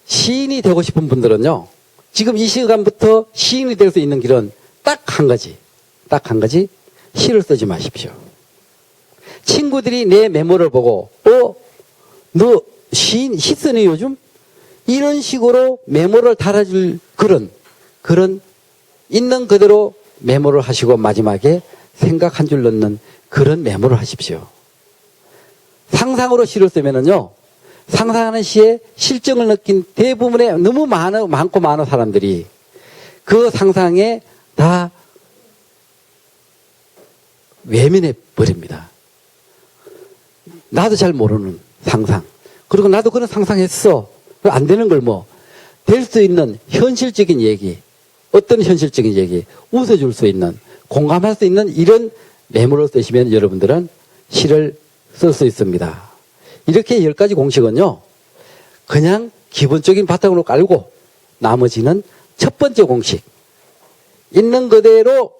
시인이 되고 싶은 분들은요, 지금 이 시간부터 시인이 될 수 있는 길은 딱 한 가지, 시를 쓰지 마십시오. 친구들이 내 메모를 보고, 너 시 쓰네 요즘? 이런 식으로 메모를 달아줄 그런 있는 그대로 메모를 하시고 마지막에 생각 한 줄 넣는 그런 메모를 하십시오. 상상으로 시를 쓰면은요, 상상하는 시에 실정을 느낀 대부분의 너무 많고 많은 사람들이 그 상상에 다 외면해 버립니다. 나도 잘 모르는 상상. 그리고 나도 그런 상상했어. 안 되는 걸 될 수 있는 현실적인 얘기, 어떤 현실적인 얘기, 웃어줄 수 있는, 공감할 수 있는 이런 메모를 쓰시면 여러분들은 시를 쓸 수 있습니다. 이렇게 10가지 공식은요, 그냥 기본적인 바탕으로 깔고 나머지는 첫 번째 공식, 있는 그대로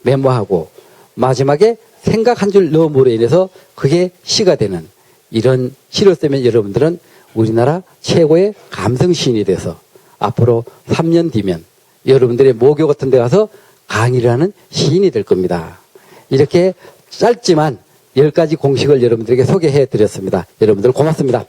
메모하고 마지막에 생각 한 줄 넣음으로 인해서 그게 시가 되는 이런 시를 쓰면 여러분들은 우리나라 최고의 감성 시인이 돼서 앞으로 3년 뒤면 여러분들의 모교 같은 데 가서 강의를 하는 시인이 될 겁니다. 이렇게 짧지만 10가지 공식을 여러분들에게 소개해 드렸습니다. 여러분들 고맙습니다.